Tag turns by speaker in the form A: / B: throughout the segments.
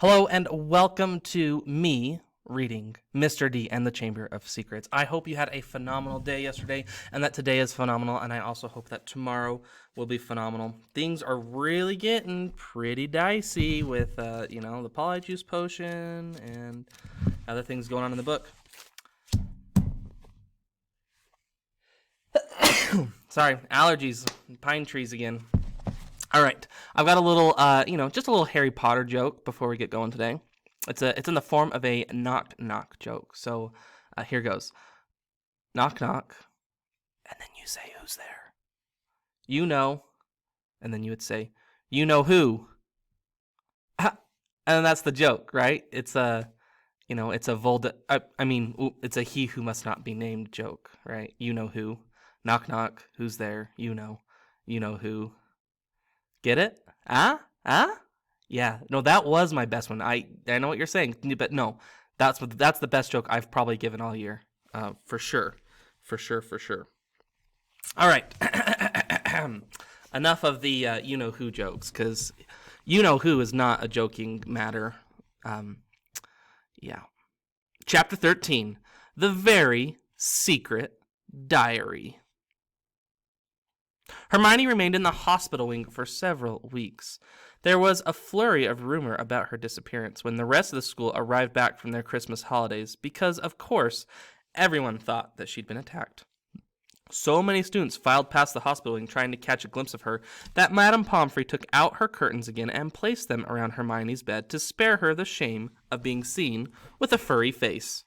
A: Hello and welcome to me reading Mr. D and the Chamber of Secrets. I hope you had a phenomenal day yesterday and that today is phenomenal, and I also hope that tomorrow will be phenomenal. Things are really getting pretty dicey with, the polyjuice potion and other things going on in the book. Sorry, allergies, pine trees again. All right, I've got a little, just a little Harry Potter joke before we get going today. It's in the form of a knock knock joke. So here goes. Knock knock, and then you say who's there. You know, and then you would say, you know who. And that's the joke, right? It's a, it's a it's a he who must not be named joke, right? You know who. Knock knock, who's there? You know who. Get it? Yeah. No, that was my best one. I know what you're saying, but no, that's the best joke I've probably given all year, for sure. All right. Enough of the you know who jokes, because you know who is not a joking matter. Yeah. Chapter 13: The Very Secret Diary. Hermione remained in the hospital wing for several weeks. There was a flurry of rumor about her disappearance when the rest of the school arrived back from their Christmas holidays because, of course, everyone thought that she'd been attacked. So many students filed past the hospital wing trying to catch a glimpse of her that Madame Pomfrey took out her curtains again and placed them around Hermione's bed to spare her the shame of being seen with a furry face.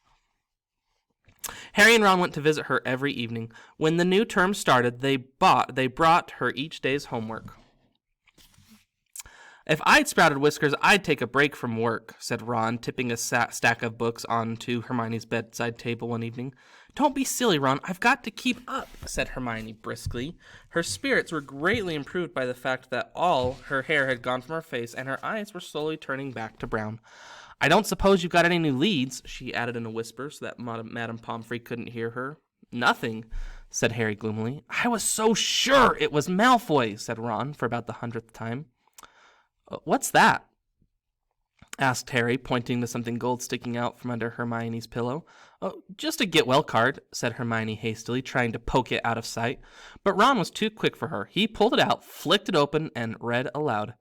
A: Harry and Ron went to visit her every evening. When the new term started, they brought her each day's homework. If I'd sprouted whiskers, I'd take a break from work, said Ron, tipping a stack of books onto Hermione's bedside table one evening. Don't be silly, Ron. I've got to keep up, said Hermione briskly. Her spirits were greatly improved by the fact that all her hair had gone from her face and her eyes were slowly turning back to brown. I don't suppose you've got any new leads, she added in a whisper so that Madame Pomfrey couldn't hear her. Nothing, said Harry gloomily. I was so sure it was Malfoy, said Ron for about the 100th time. What's that? Asked Harry, pointing to something gold sticking out from under Hermione's pillow. Oh, just a get well card, said Hermione hastily, trying to poke it out of sight. But Ron was too quick for her. He pulled it out, flicked it open, and read aloud.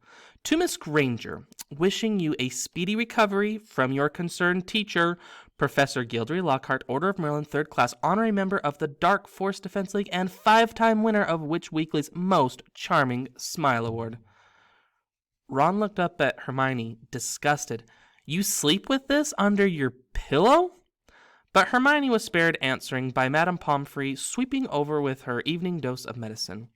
A: To Miss Granger, wishing you a speedy recovery from your concerned teacher, Professor Gilderoy Lockhart, Order of Merlin, 3rd class, honorary member of the Dark Force Defense League, and 5-time winner of Witch Weekly's Most Charming Smile Award. Ron looked up at Hermione, disgusted. You sleep with this under your pillow? But Hermione was spared answering by Madame Pomfrey sweeping over with her evening dose of medicine.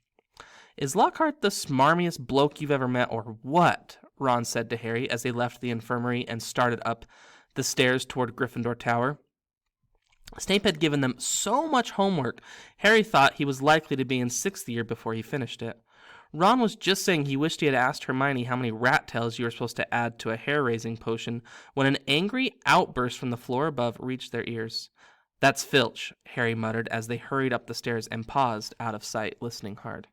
A: Is Lockhart the smarmiest bloke you've ever met, or what? Ron said to Harry as they left the infirmary and started up the stairs toward Gryffindor Tower. Snape had given them so much homework, Harry thought he was likely to be in 6th year before he finished it. Ron was just saying he wished he had asked Hermione how many rat tails you were supposed to add to a hair-raising potion when an angry outburst from the floor above reached their ears. That's Filch, Harry muttered as they hurried up the stairs and paused out of sight, listening hard.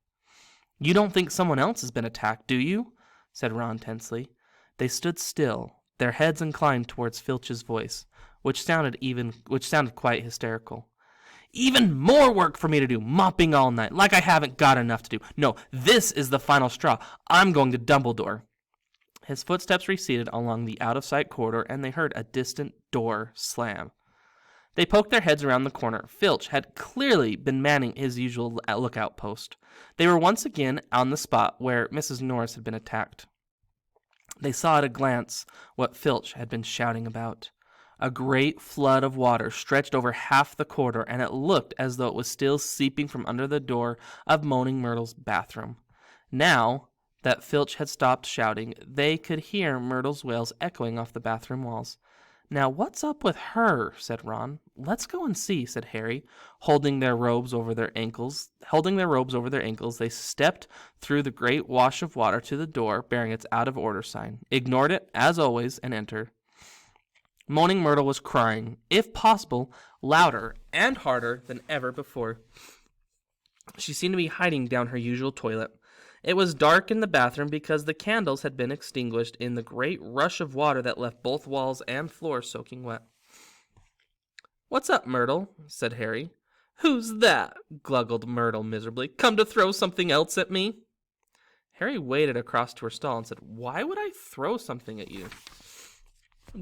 A: You don't think someone else has been attacked, do you? Said Ron tensely. They stood still, their heads inclined towards Filch's voice, which sounded quite hysterical. Even more work for me to do, mopping all night, like I haven't got enough to do. No, this is the final straw. I'm going to Dumbledore. His footsteps receded along the out-of-sight corridor, and they heard a distant door slam. They poked their heads around the corner. Filch had clearly been manning his usual lookout post. They were once again on the spot where Mrs. Norris had been attacked. They saw at a glance what Filch had been shouting about. A great flood of water stretched over half the corridor, and it looked as though it was still seeping from under the door of Moaning Myrtle's bathroom. Now that Filch had stopped shouting, they could hear Myrtle's wails echoing off the bathroom walls. Now, what's up with her? Said Ron. Let's go and see, said Harry, holding their robes over their ankles. They stepped through the great wash of water to the door, bearing its out-of-order sign, ignored it, as always, and entered. Moaning Myrtle was crying, if possible, louder and harder than ever before. She seemed to be hiding down her usual toilet, It was dark in the bathroom because the candles had been extinguished in the great rush of water that left both walls and floor soaking wet. "What's up, Myrtle?" said Harry. "Who's that?" gluggled Myrtle miserably. "Come to throw something else at me?" Harry waded across to her stall and said, "Why would I throw something at you?"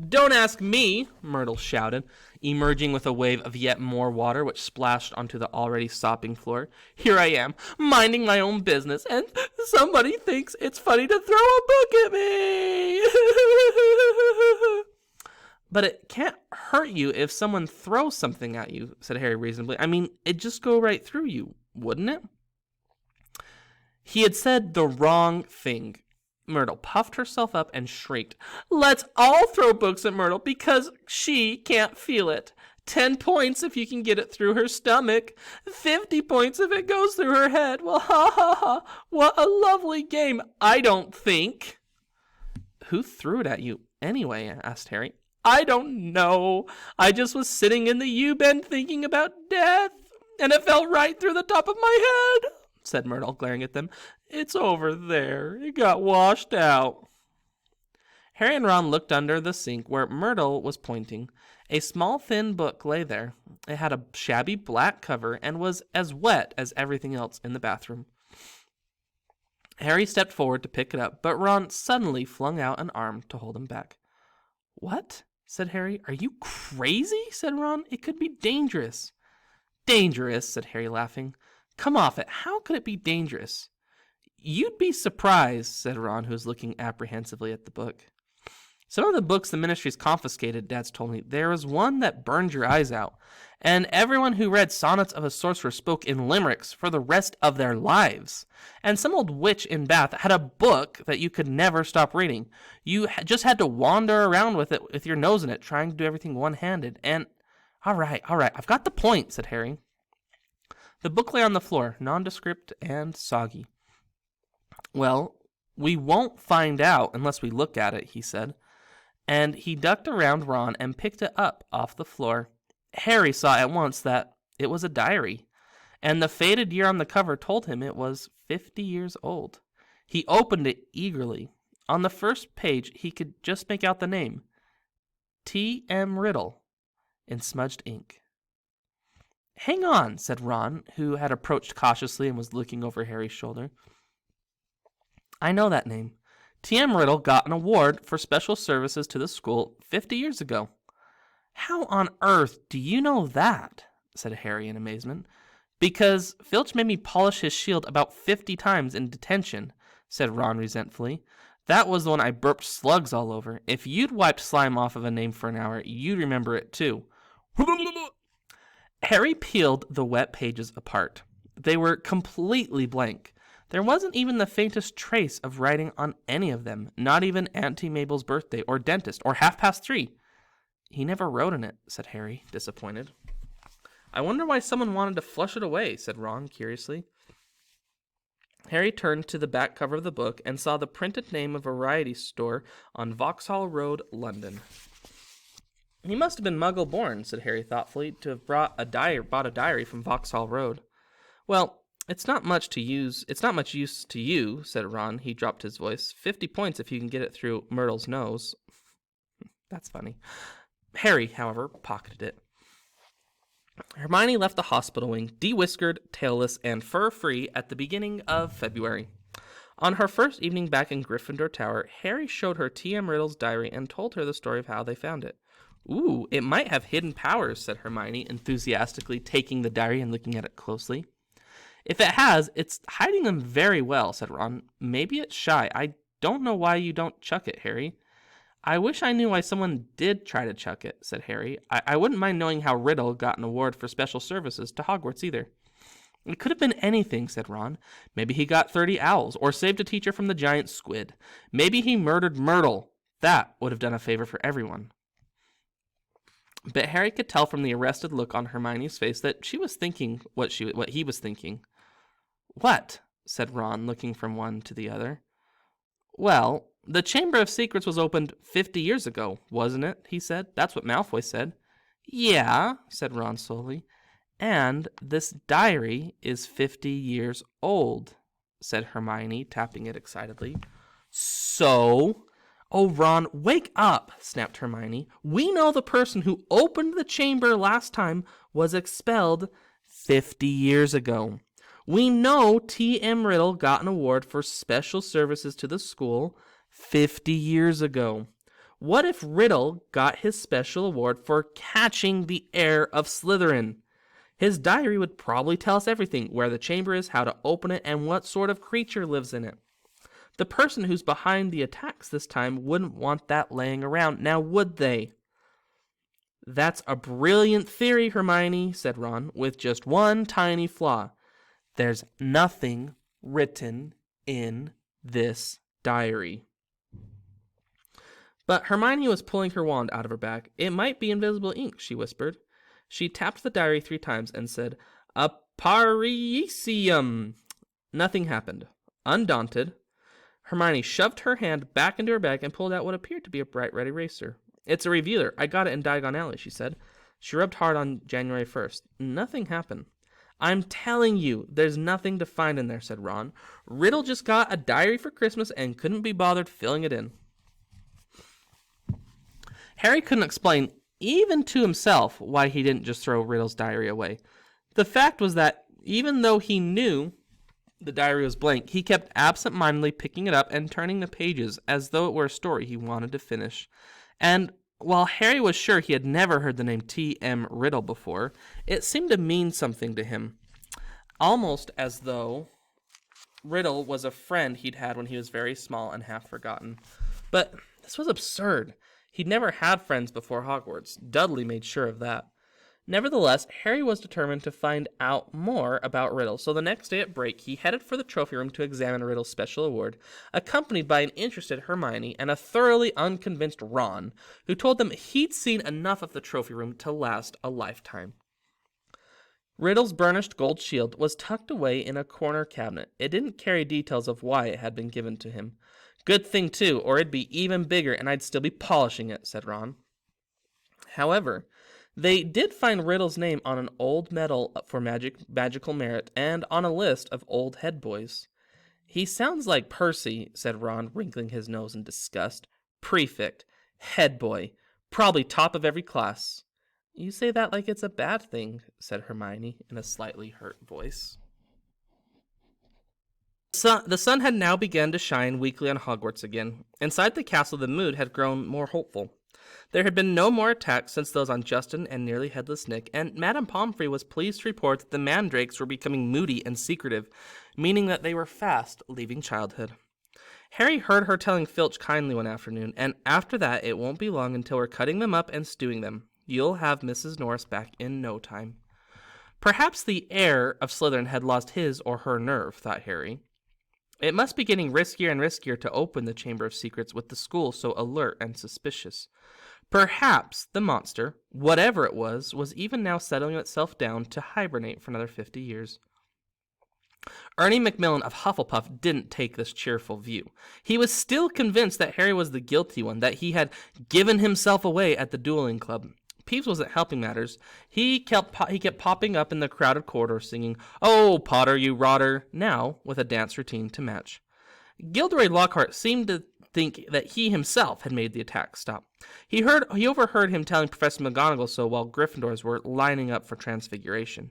A: "Don't ask me," Myrtle shouted, emerging with a wave of yet more water which splashed onto the already sopping floor. "Here I am, minding my own business, and somebody thinks it's funny to throw a book at me." "But it can't hurt you if someone throws something at you," said Harry reasonably. "I mean, it'd just go right through you, wouldn't it?" He had said the wrong thing. Myrtle puffed herself up and shrieked, "Let's all throw books at Myrtle because she can't feel it. 10 points if you can get it through her stomach. 50 points if it goes through her head. Well, ha ha ha, what a lovely game, I don't think." "Who threw it at you anyway?" asked Harry. "I don't know. I just was sitting in the U-bend thinking about death, and it fell right through the top of my head," said Myrtle, glaring at them. "It's over there. It got washed out." Harry and Ron looked under the sink where Myrtle was pointing. A small thin book lay there. It had a shabby black cover and was as wet as everything else in the bathroom. Harry stepped forward to pick it up, but Ron suddenly flung out an arm to hold him back. "What?" said Harry. "Are you crazy?" said Ron. "It could be dangerous." "Dangerous?" said Harry, laughing. "Come off it. How could it be dangerous?" "You'd be surprised," said Ron, who was looking apprehensively at the book. "Some of the books the ministry's confiscated," Dad's told me. "There was one that burned your eyes out. And everyone who read Sonnets of a Sorcerer spoke in limericks for the rest of their lives. And some old witch in Bath had a book that you could never stop reading. You just had to wander around with it with your nose in it, trying to do everything one-handed. And, all right, I've got the point," said Harry. The book lay on the floor, nondescript and soggy. "Well, we won't find out unless we look at it," he said. And he ducked around Ron and picked it up off the floor. Harry saw at once that it was a diary, and the faded year on the cover told him it was 50 years old. He opened it eagerly. On the first page, he could just make out the name, T.M. Riddle, in smudged ink. "Hang on," said Ron, who had approached cautiously and was looking over Harry's shoulder. "I know that name. T.M. Riddle got an award for special services to the school 50 years ago." "How on earth do you know that?" said Harry in amazement. "Because Filch made me polish his shield about 50 times in detention," said Ron resentfully. "That was the one I burped slugs all over. If you'd wiped slime off of a name for an hour, you'd remember it too." Harry peeled the wet pages apart. They were completely blank. There wasn't even the faintest trace of writing on any of them, not even Auntie Mabel's birthday, or dentist, or 3:30. "He never wrote in it," said Harry, disappointed. "I wonder why someone wanted to flush it away," said Ron, curiously. Harry turned to the back cover of the book and saw the printed name of a variety store on Vauxhall Road, London. "He must have been Muggle-born," said Harry thoughtfully, "to have bought a diary from Vauxhall Road." "Well, it's not much use to you," said Ron. He dropped his voice. 50 points if you can get it through Myrtle's nose." That's funny. Harry, however, pocketed it. Hermione left the hospital wing, de-whiskered, tailless, and fur-free at the beginning of February. On her first evening back in Gryffindor Tower, Harry showed her T.M. Riddle's diary and told her the story of how they found it. "Ooh, it might have hidden powers," said Hermione, enthusiastically taking the diary and looking at it closely. "If it has, it's hiding them very well," said Ron. "Maybe it's shy. I don't know why you don't chuck it, Harry." "I wish I knew why someone did try to chuck it," said Harry. I wouldn't mind knowing how Riddle got an award for special services to Hogwarts either." "It could have been anything," said Ron. "Maybe he got 30 owls, or saved a teacher from the giant squid. Maybe he murdered Myrtle. That would have done a favor for everyone." But Harry could tell from the arrested look on Hermione's face that she was thinking what he was thinking. "What?" said Ron, looking from one to the other. "Well, the Chamber of Secrets was opened 50 years ago, wasn't it?" he said. "That's what Malfoy said." "Yeah," said Ron slowly. "And this diary is 50 years old," said Hermione, tapping it excitedly. So? Oh, Ron, wake up, snapped Hermione. We know the person who opened the chamber last time was expelled 50 years ago. We know T.M. Riddle got an award for special services to the school 50 years ago. What if Riddle got his special award for catching the heir of Slytherin? His diary would probably tell us everything, where the chamber is, how to open it, and what sort of creature lives in it. The person who's behind the attacks this time wouldn't want that laying around, now would they? That's a brilliant theory, Hermione, said Ron, with just one tiny flaw. There's nothing written in this diary. But Hermione was pulling her wand out of her bag. It might be invisible ink, she whispered. She tapped the diary 3 times and said, Aparisium. Nothing happened. Undaunted, Hermione shoved her hand back into her bag and pulled out what appeared to be a bright red eraser. It's a revealer. I got it in Diagon Alley, she said. She rubbed hard on January 1st. Nothing happened. I'm telling you, there's nothing to find in there, said Ron. Riddle just got a diary for Christmas and couldn't be bothered filling it in. Harry couldn't explain, even to himself, why he didn't just throw Riddle's diary away. The fact was that, even though he knew the diary was blank, he kept absent-mindedly picking it up and turning the pages as though it were a story he wanted to finish. And while Harry was sure he had never heard the name T.M. Riddle before, it seemed to mean something to him. Almost as though Riddle was a friend he'd had when he was very small and half forgotten. But this was absurd. He'd never had friends before Hogwarts. Dudley made sure of that. Nevertheless, Harry was determined to find out more about Riddle, so the next day at break, he headed for the trophy room to examine Riddle's special award, accompanied by an interested Hermione and a thoroughly unconvinced Ron, who told them he'd seen enough of the trophy room to last a lifetime. Riddle's burnished gold shield was tucked away in a corner cabinet. It didn't carry details of why it had been given to him. Good thing, too, or it'd be even bigger and I'd still be polishing it, said Ron. However, they did find Riddle's name on an old medal for magical merit and on a list of old head boys. He sounds like Percy, said Ron, wrinkling his nose in disgust. Prefect, head boy, probably top of every class. You say that like it's a bad thing, said Hermione in a slightly hurt voice. The sun had now begun to shine weekly on Hogwarts again. Inside the castle, the mood had grown more hopeful. There had been no more attacks since those on Justin and nearly Headless Nick, and Madame Pomfrey was pleased to report that the mandrakes were becoming moody and secretive, meaning that they were fast leaving childhood. Harry heard her telling Filch kindly one afternoon, and after that it won't be long until we're cutting them up and stewing them. You'll have Mrs. Norris back in no time. Perhaps the heir of Slytherin had lost his or her nerve, thought Harry. It must be getting riskier and riskier to open the Chamber of Secrets with the school so alert and suspicious. Perhaps the monster, whatever it was even now settling itself down to hibernate for another 50 years. Ernie Macmillan of Hufflepuff didn't take this cheerful view. He was still convinced that Harry was the guilty one, that he had given himself away at the dueling club. Peeves wasn't helping matters. He kept popping up in the crowded corridor singing, "Oh, Potter, you rotter," now with a dance routine to match. Gilderoy Lockhart seemed to think that he himself had made the attack stop. He overheard him telling Professor McGonagall so while Gryffindors were lining up for transfiguration.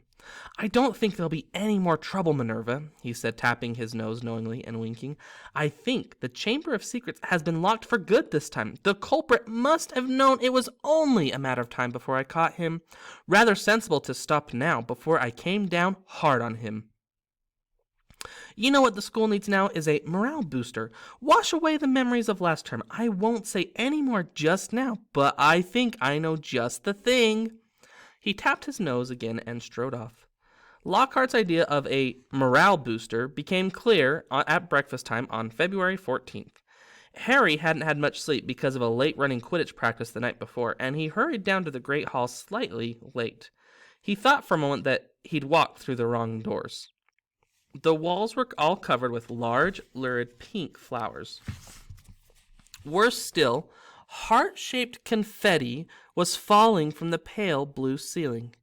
A: "I don't think there'll be any more trouble, Minerva," he said, tapping his nose knowingly and winking. "I think the Chamber of Secrets has been locked for good this time. The culprit must have known it was only a matter of time before I caught him. Rather sensible to stop now, before I came down hard on him. You know what the school needs now is a morale booster. Wash away the memories of last term. I won't say any more just now, but I think I know just the thing." He tapped his nose again and strode off. Lockhart's idea of a morale booster became clear at breakfast time on February 14th. Harry hadn't had much sleep because of a late-running Quidditch practice the night before, and he hurried down to the Great Hall slightly late. He thought for a moment that he'd walked through the wrong doors. The walls were all covered with large, lurid pink flowers. Worse still, heart-shaped confetti was falling from the pale blue ceiling.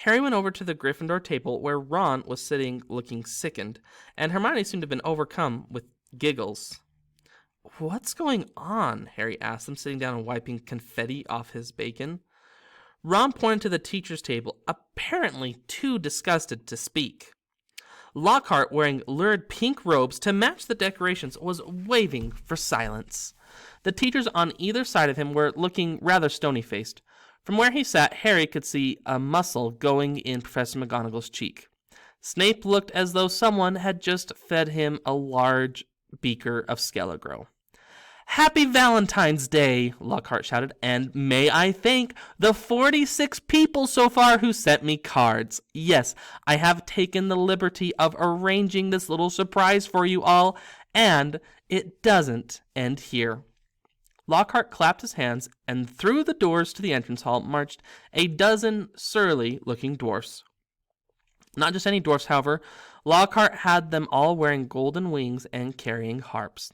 A: Harry went over to the Gryffindor table where Ron was sitting looking sickened, and Hermione seemed to have been overcome with giggles. "What's going on?" Harry asked them, sitting down and wiping confetti off his bacon. Ron pointed to the teacher's table, apparently too disgusted to speak. Lockhart, wearing lurid pink robes to match the decorations, was waving for silence. The teachers on either side of him were looking rather stony-faced. From where he sat, Harry could see a muscle going in Professor McGonagall's cheek. Snape looked as though someone had just fed him a large beaker of Skelegro. "Happy Valentine's Day," Lockhart shouted, "and may I thank the 46 people so far who sent me cards. Yes, I have taken the liberty of arranging this little surprise for you all, and it doesn't end here." Lockhart clapped his hands, and through the doors to the entrance hall marched a dozen surly-looking dwarfs. Not just any dwarfs, however. Lockhart had them all wearing golden wings and carrying harps.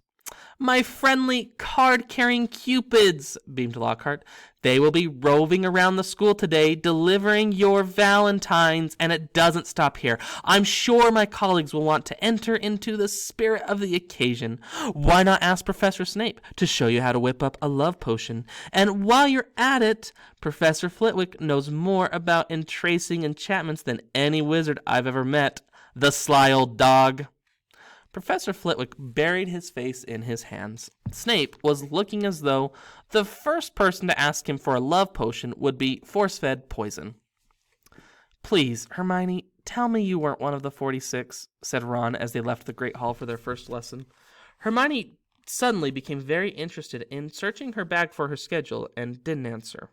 A: "My friendly card-carrying cupids," beamed Lockhart. "They will be roving around the school today, delivering your valentines, and it doesn't stop here. I'm sure my colleagues will want to enter into the spirit of the occasion. Why not ask Professor Snape to show you how to whip up a love potion? And while you're at it, Professor Flitwick knows more about entracing enchantments than any wizard I've ever met. The sly old dog." Professor Flitwick buried his face in his hands. Snape was looking as though the first person to ask him for a love potion would be force-fed poison. "Please, Hermione, tell me you weren't one of the 46, said Ron as they left the Great Hall for their first lesson. Hermione suddenly became very interested in searching her bag for her schedule and didn't answer.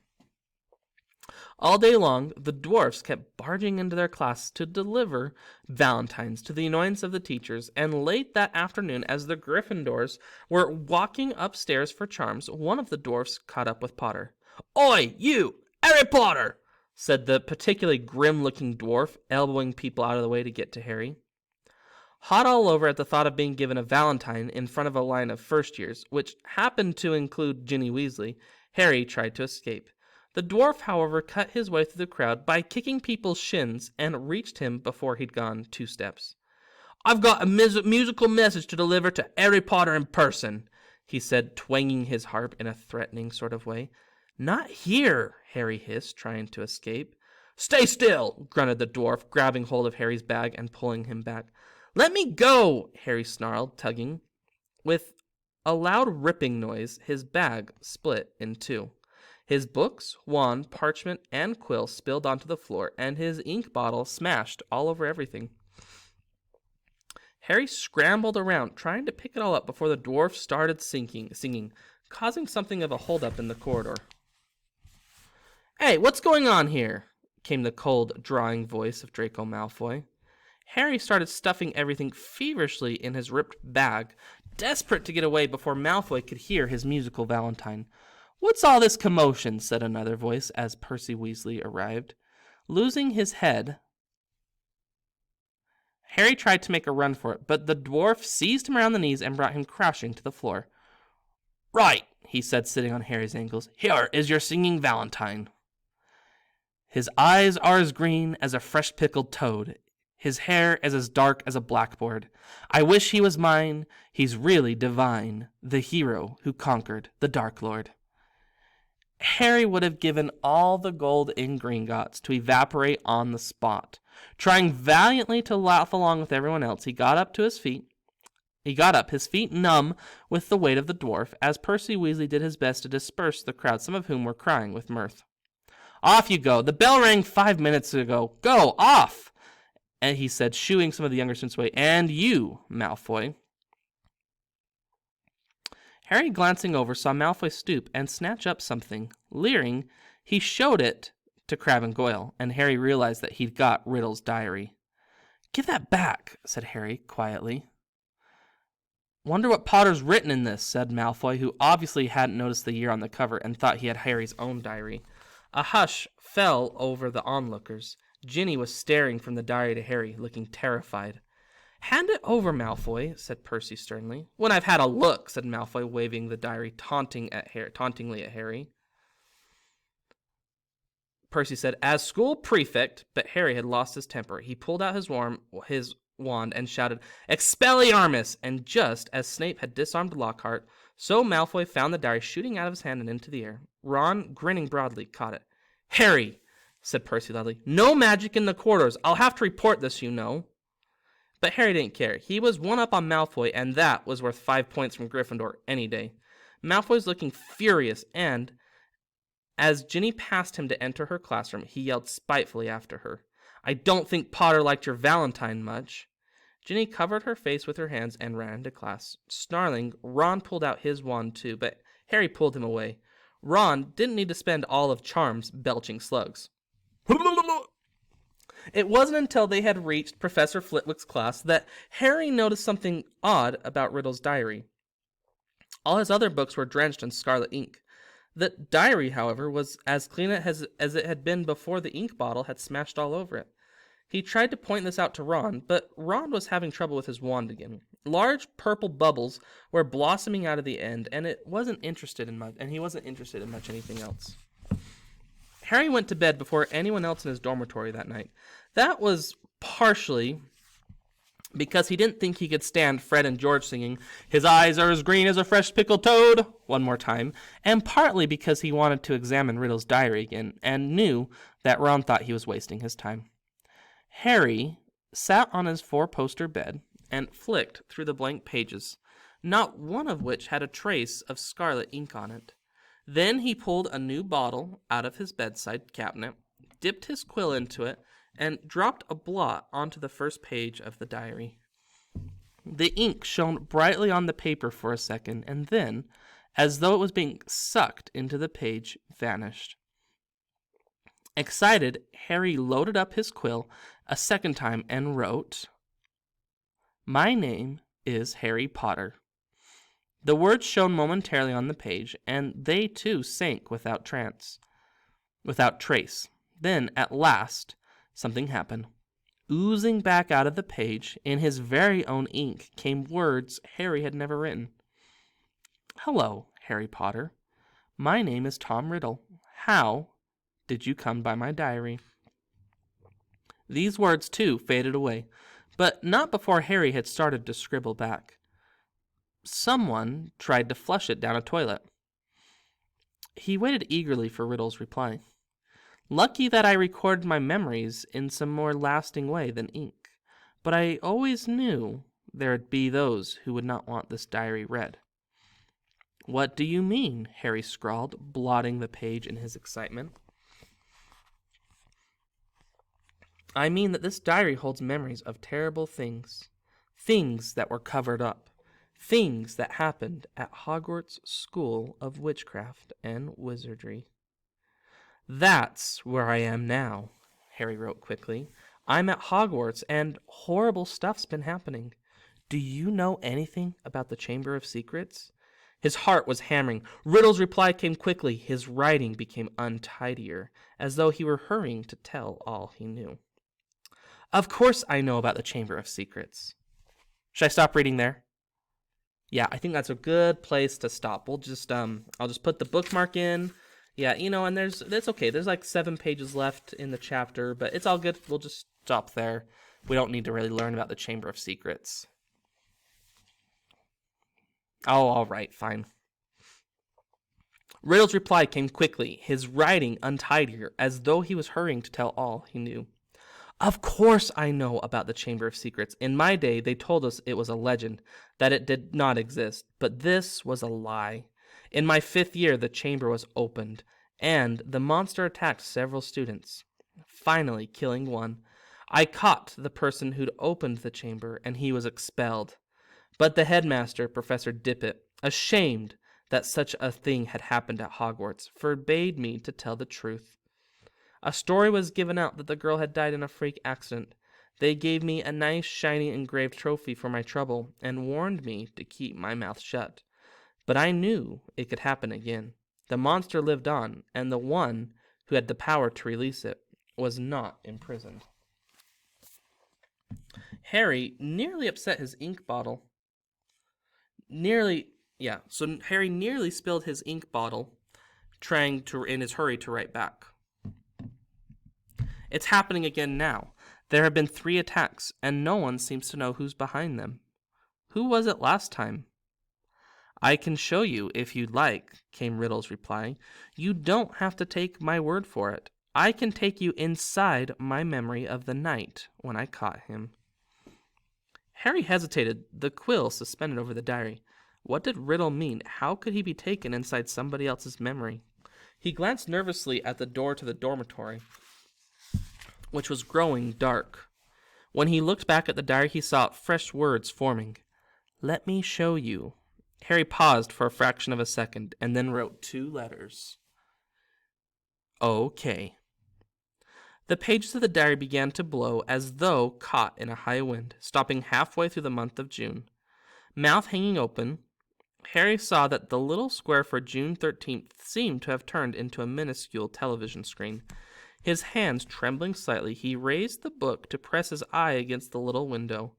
A: All day long, the dwarfs kept barging into their class to deliver valentines to the annoyance of the teachers, and late that afternoon, as the Gryffindors were walking upstairs for charms, one of the dwarfs caught up with Potter. "Oi, you, Harry Potter!" said the particularly grim-looking dwarf, elbowing people out of the way to get to Harry. Hot all over at the thought of being given a valentine in front of a line of first-years, which happened to include Ginny Weasley, Harry tried to escape. The dwarf, however, cut his way through the crowd by kicking people's shins and reached him before he'd gone 2 steps. "I've got a musical message to deliver to Harry Potter in person," he said, twanging his harp in a threatening sort of way. "Not here," Harry hissed, trying to escape. "Stay still," grunted the dwarf, grabbing hold of Harry's bag and pulling him back. "Let me go," Harry snarled, tugging. With a loud ripping noise, his bag split in 2. His books, wand, parchment, and quill spilled onto the floor, and his ink bottle smashed all over everything. Harry scrambled around, trying to pick it all up before the dwarf started singing, causing something of a holdup in the corridor. "Hey, what's going on here?" came the cold, drawling voice of Draco Malfoy. Harry started stuffing everything feverishly in his ripped bag, desperate to get away before Malfoy could hear his musical valentine. "What's all this commotion?" said another voice as Percy Weasley arrived. Losing his head, Harry tried to make a run for it, but the dwarf seized him around the knees and brought him crashing to the floor. "Right," he said, sitting on Harry's ankles. "Here is your singing valentine. His eyes are as green as a fresh pickled toad. His hair is as dark as a blackboard. I wish he was mine. He's really divine, the hero who conquered the Dark Lord." Harry would have given all the gold in Gringotts to evaporate on the spot. Trying valiantly to laugh along with everyone else, he got up, his feet numb with the weight of the dwarf, as Percy Weasley did his best to disperse the crowd, some of whom were crying with mirth. "Off you go. The bell rang 5 minutes ago. Go, off!" And he said, shooing some of the younger students away. "And you, Malfoy." Harry, glancing over, saw Malfoy stoop and snatch up something. Leering, he showed it to Crabbe and Goyle, and Harry realized that he'd got Riddle's diary. "Give that back," said Harry, quietly. "Wonder what Potter's written in this," said Malfoy, who obviously hadn't noticed the year on the cover and thought he had Harry's own diary. A hush fell over the onlookers. Ginny was staring from the diary to Harry, looking terrified. "Hand it over, Malfoy," said Percy sternly. "When I've had a look," said Malfoy, waving the diary tauntingly at Harry. Percy said, as school prefect, but Harry had lost his temper. He pulled out his wand and shouted, Expelliarmus! And just as Snape had disarmed Lockhart, so Malfoy found the diary shooting out of his hand and into the air. Ron, grinning broadly, caught it. Harry, said Percy loudly, no magic in the corridors. I'll have to report this, you know. But Harry didn't care. He was one up on Malfoy, and that was worth 5 points from Gryffindor any day. Malfoy's looking furious, and as Ginny passed him to enter her classroom, he yelled spitefully after her. I don't think Potter liked your Valentine much. Ginny covered her face with her hands and ran into class. Snarling, Ron pulled out his wand too, but Harry pulled him away. Ron didn't need to spend all of Charms belching slugs. It wasn't until they had reached Professor Flitwick's class that Harry noticed something odd about Riddle's diary. All his other books were drenched in scarlet ink. The diary, however, was as clean as it had been before the ink bottle had smashed all over it. He tried to point this out to Ron, but Ron was having trouble with his wand again. Large purple bubbles were blossoming out of the end, and he wasn't interested in much anything else. Harry went to bed before anyone else in his dormitory that night. That was partially because he didn't think he could stand Fred and George singing, His eyes are as green as a fresh pickled toad, one more time, and partly because he wanted to examine Riddle's diary again, and knew that Ron thought he was wasting his time. Harry sat on his four-poster bed and flicked through the blank pages, not one of which had a trace of scarlet ink on it. Then he pulled a new bottle out of his bedside cabinet, dipped his quill into it, and dropped a blot onto the first page of the diary. The ink shone brightly on the paper for a second, and then, as though it was being sucked into the page, vanished. Excited, Harry loaded up his quill a second time and wrote, My name is Harry Potter. The words shone momentarily on the page, and they too sank without trace. Then, at last, something happened. Oozing back out of the page, in his very own ink, came words Harry had never written. Hello, Harry Potter. My name is Tom Riddle. How did you come by my diary? These words, too, faded away, but not before Harry had started to scribble back. Someone tried to flush it down a toilet. He waited eagerly for Riddle's reply. Lucky that I recorded my memories in some more lasting way than ink, but I always knew there'd be those who would not want this diary read. What do you mean? Harry scrawled, blotting the page in his excitement. I mean that this diary holds memories of terrible things, things that were covered up, things that happened at Hogwarts School of Witchcraft and Wizardry. That's where I am now, Harry wrote quickly. I'm at Hogwarts, and horrible stuff's been happening. Do you know anything about the Chamber of Secrets? His heart was hammering. Riddle's reply came quickly. His writing became untidier, as though he were hurrying to tell all he knew. Of course I know about the Chamber of Secrets. Should I stop reading there? Yeah, I think that's a good place to stop. I'll just put the bookmark in. Yeah, and that's okay. There's like 7 pages left in the chapter, but it's all good. We'll just stop there. We don't need to really learn about the Chamber of Secrets. Oh, all right, fine. Riddle's reply came quickly, his writing untidier, as though he was hurrying to tell all he knew. Of course I know about the Chamber of Secrets. In my day, they told us it was a legend, that it did not exist, but this was a lie. In my 5th year, the chamber was opened, and the monster attacked several students, finally killing one. I caught the person who'd opened the chamber, and he was expelled. But the headmaster, Professor Dippet, ashamed that such a thing had happened at Hogwarts, forbade me to tell the truth. A story was given out that the girl had died in a freak accident. They gave me a nice, shiny, engraved trophy for my trouble, and warned me to keep my mouth shut. But I knew it could happen again. The monster lived on, and the one who had the power to release it was not imprisoned. Harry nearly upset his ink bottle. Harry nearly spilled his ink bottle, in his hurry to write back. It's happening again now. There have been 3 attacks, and no one seems to know who's behind them. Who was it last time? I can show you if you'd like, came Riddle's reply. You don't have to take my word for it. I can take you inside my memory of the night when I caught him. Harry hesitated, the quill suspended over the diary. What did Riddle mean? How could he be taken inside somebody else's memory? He glanced nervously at the door to the dormitory, which was growing dark. When he looked back at the diary, he saw fresh words forming. Let me show you. Harry paused for a fraction of a second and then wrote 2 letters. OK. The pages of the diary began to blow as though caught in a high wind, stopping halfway through the month of June. Mouth hanging open, Harry saw that the little square for June 13th seemed to have turned into a minuscule television screen. His hands trembling slightly, he raised the book to press his eye against the little window.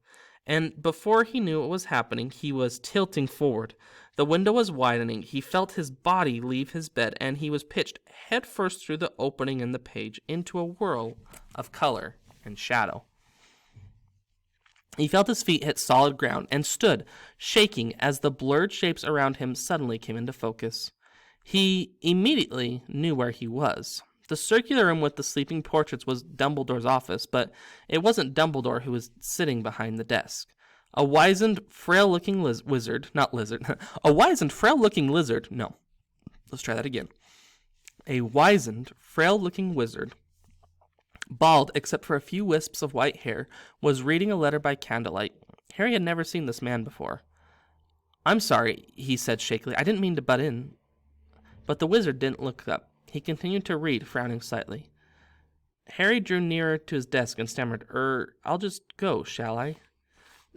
A: And before he knew what was happening, he was tilting forward. The window was widening. He felt his body leave his bed, and he was pitched headfirst through the opening in the page into a whirl of color and shadow. He felt his feet hit solid ground and stood, shaking as the blurred shapes around him suddenly came into focus. He immediately knew where he was. The circular room with the sleeping portraits was Dumbledore's office, but it wasn't Dumbledore who was sitting behind the desk. A wizened, frail-looking wizard, not lizard, a wizened, frail-looking lizard, no, let's try that again. A wizened, frail-looking wizard, bald except for a few wisps of white hair, was reading a letter by candlelight. Harry had never seen this man before. I'm sorry, he said shakily, I didn't mean to butt in. But the wizard didn't look up. He continued to read, frowning slightly. Harry drew nearer to his desk and stammered, I'll just go, shall I?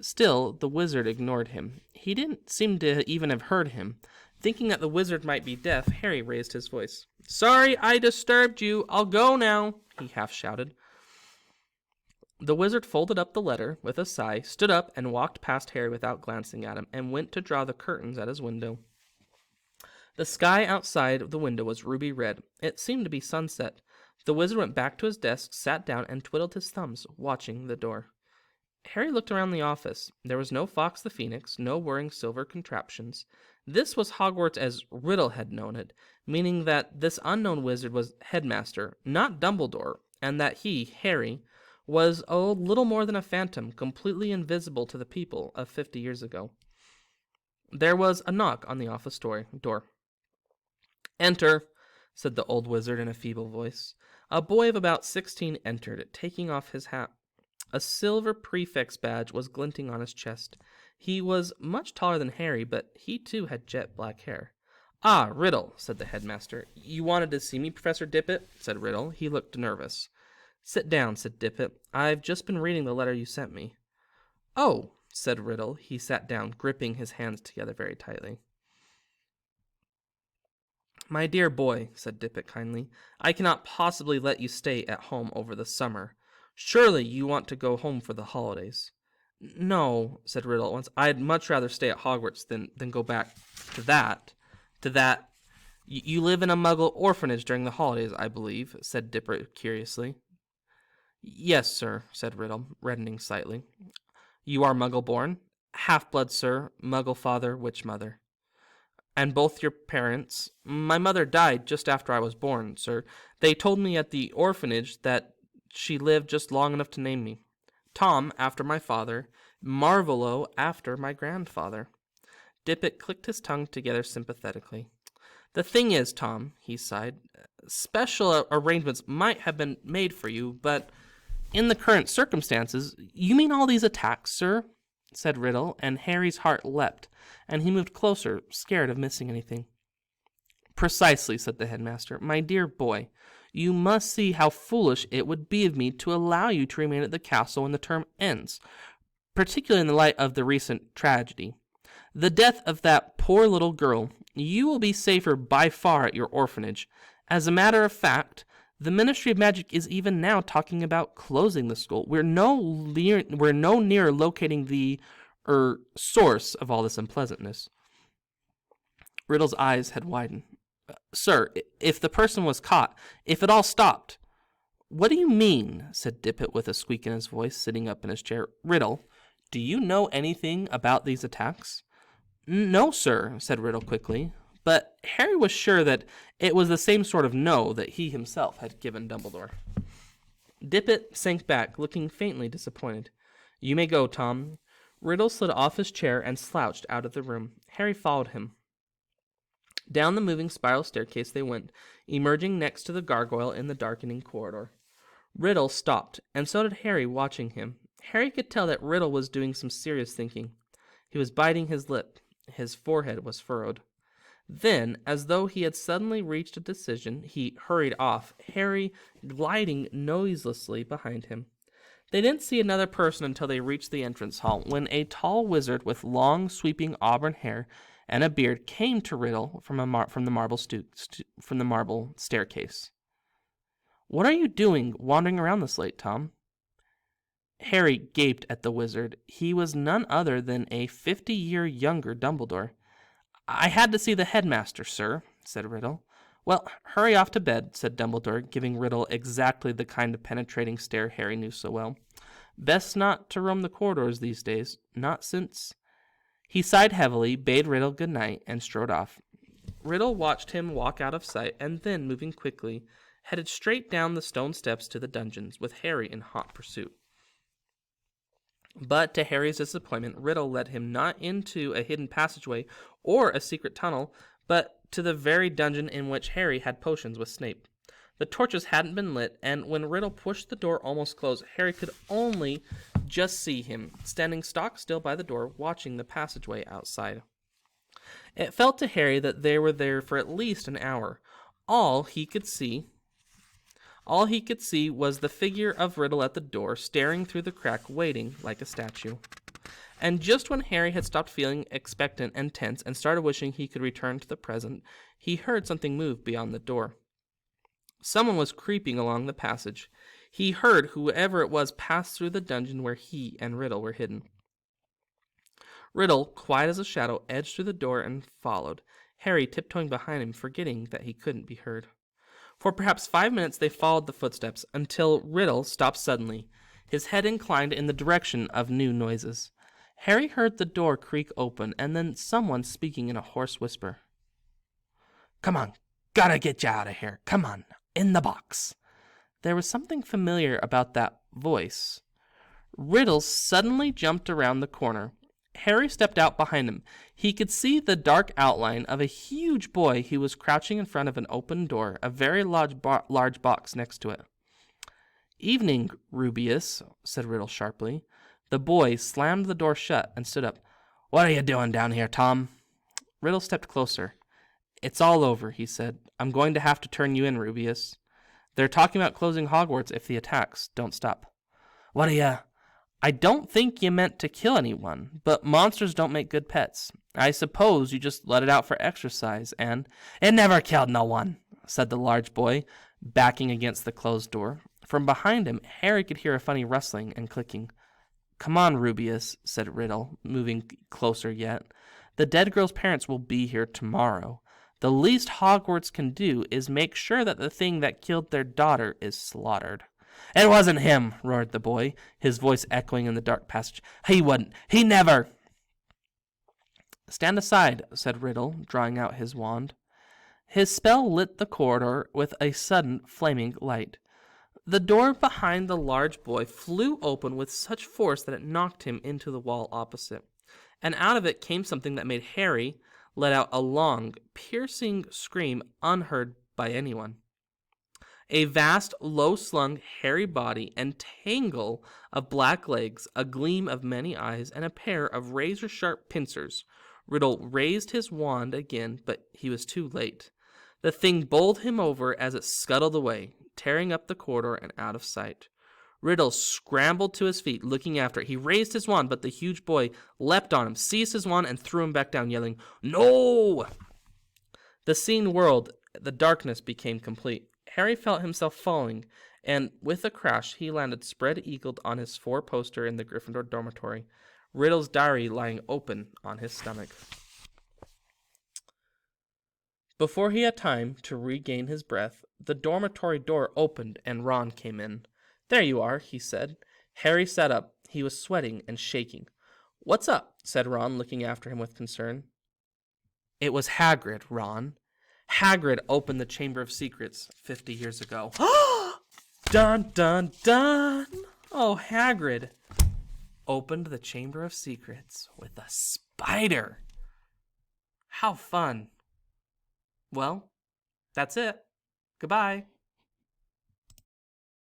A: Still, the wizard ignored him. He didn't seem to even have heard him. Thinking that the wizard might be deaf, Harry raised his voice. Sorry, I disturbed you. I'll go now, he half shouted. The wizard folded up the letter with a sigh, stood up, and walked past Harry without glancing at him, and went to draw the curtains at his window. The sky outside the window was ruby red. It seemed to be sunset. The wizard went back to his desk, sat down, and twiddled his thumbs, watching the door. Harry looked around the office. There was no Fawkes the Phoenix, no whirring silver contraptions. This was Hogwarts as Riddle had known it, meaning that this unknown wizard was headmaster, not Dumbledore, and that he, Harry, was a little more than a phantom, completely invisible to the people of 50 years ago. There was a knock on the office door. Enter, said the old wizard in a feeble voice. A boy of about 16 entered, taking off his hat. A silver prefect's badge was glinting on his chest. He was much taller than Harry, but he too had jet black hair. Ah, Riddle, said the headmaster. You wanted to see me, Professor Dippet? Said Riddle. He looked nervous. Sit down, said Dippet. I've just been reading the letter you sent me. Oh, said Riddle. He sat down, gripping his hands together very tightly. My dear boy, said Dippet kindly, I cannot possibly let you stay at home over the summer. Surely you want to go home for the holidays. No, said Riddle at once. I'd much rather stay at Hogwarts than go back to that. You live in a Muggle orphanage during the holidays, I believe, said Dippet curiously. Yes, sir, said Riddle, reddening slightly. You are Muggle-born? Half-blood, sir, Muggle father, witch mother. And both your parents? My mother died just after I was born, sir. They told me at the orphanage that she lived just long enough to name me. Tom, after my father. Marvolo, after my grandfather. Dippet clicked his tongue together sympathetically. The thing is, Tom, he sighed, special arrangements might have been made for you, but in the current circumstances... You mean all these attacks, sir? Said Riddle, and Harry's heart leapt, and he moved closer, scared of missing anything. Precisely, said the headmaster. My dear boy, you must see how foolish it would be of me to allow you to remain at the castle when the term ends, particularly in the light of the recent tragedy. The death of that poor little girl. You will be safer by far at your orphanage. As a matter of fact, the Ministry of Magic is even now talking about closing the school. We're no nearer locating the source of all this unpleasantness. Riddle's eyes had widened. Sir, if the person was caught, if it all stopped, "What do you mean?" said Dippet with a squeak in his voice, sitting up in his chair. "Riddle, do you know anything about these attacks?" "No, sir," said Riddle quickly. But Harry was sure that it was the same sort of no that he himself had given Dumbledore. Dippet sank back, looking faintly disappointed. "You may go, Tom." Riddle slid off his chair and slouched out of the room. Harry followed him. Down the moving spiral staircase they went, emerging next to the gargoyle in the darkening corridor. Riddle stopped, and so did Harry, watching him. Harry could tell that Riddle was doing some serious thinking. He was biting his lip. His forehead was furrowed. Then, as though he had suddenly reached a decision, he hurried off, Harry gliding noiselessly behind him. They didn't see another person until they reached the entrance hall, when a tall wizard with long, sweeping auburn hair and a beard came to Riddle from the marble staircase. "What are you doing, wandering around this late, Tom?" Harry gaped at the wizard. He was none other than a 50-year younger Dumbledore. "I had to see the headmaster, sir," said Riddle. "Well, hurry off to bed," said Dumbledore, giving Riddle exactly the kind of penetrating stare Harry knew so well. "Best not to roam the corridors these days, not since—" He sighed heavily, bade Riddle good night, and strode off. Riddle watched him walk out of sight, and then, moving quickly, headed straight down the stone steps to the dungeons, with Harry in hot pursuit. But to Harry's disappointment, Riddle led him not into a hidden passageway or a secret tunnel, but to the very dungeon in which Harry had potions with Snape. The torches hadn't been lit, and when Riddle pushed the door almost closed, Harry could only just see him, standing stock still by the door, watching the passageway outside. It felt to Harry that they were there for at least an hour. All he could see was the figure of Riddle at the door, staring through the crack, waiting like a statue. And just when Harry had stopped feeling expectant and tense and started wishing he could return to the present, he heard something move beyond the door. Someone was creeping along the passage. He heard whoever it was pass through the dungeon where he and Riddle were hidden. Riddle, quiet as a shadow, edged through the door and followed, Harry tiptoeing behind him, forgetting that he couldn't be heard. For perhaps 5 minutes they followed the footsteps, until Riddle stopped suddenly, his head inclined in the direction of new noises. Harry heard the door creak open, and then someone speaking in a hoarse whisper. "Come on, gotta get you out of here. Come on, in the box." There was something familiar about that voice. Riddle suddenly jumped around the corner. Harry stepped out behind him. He could see the dark outline of a huge boy who was crouching in front of an open door, a very large box next to it. "Evening, Rubeus," said Riddle sharply. The boy slammed the door shut and stood up. "What are you doing down here, Tom?" Riddle stepped closer. "It's all over," he said. "I'm going to have to turn you in, Rubeus. They're talking about closing Hogwarts if the attacks don't stop." "What are you—" "I don't think you meant to kill anyone, but monsters don't make good pets. I suppose you just let it out for exercise, and—" "It never killed no one," said the large boy, backing against the closed door. From behind him, Harry could hear a funny rustling and clicking. "Come on, Rubeus," said Riddle, moving closer yet. "The dead girl's parents will be here tomorrow. The least Hogwarts can do is make sure that the thing that killed their daughter is slaughtered." "It wasn't him," roared the boy, his voice echoing in the dark passage. "He wouldn't. He never—" "Stand aside," said Riddle, drawing out his wand. His spell lit the corridor with a sudden flaming light. The door behind the large boy flew open with such force that it knocked him into the wall opposite, and out of it came something that made Harry let out a long, piercing scream unheard by anyone. A vast, low-slung, hairy body and tangle of black legs, a gleam of many eyes, and a pair of razor-sharp pincers. Riddle raised his wand again, but he was too late. The thing bowled him over as it scuttled away, tearing up the corridor and out of sight. Riddle scrambled to his feet, looking after it. He raised his wand, but the huge boy leapt on him, seized his wand, and threw him back down, yelling, "No!" The scene whirled. The darkness became complete. Harry felt himself falling, and with a crash he landed spread-eagled on his four-poster in the Gryffindor dormitory, Riddle's diary lying open on his stomach. Before he had time to regain his breath, the dormitory door opened and Ron came in. "There you are," he said. Harry sat up. He was sweating and shaking. "What's up?" said Ron, looking after him with concern. "It was Hagrid, Ron. Hagrid opened the Chamber of Secrets 50 years ago." Dun, dun, dun! Oh, Hagrid opened the Chamber of Secrets with a spider. How fun. Well, that's it. Goodbye.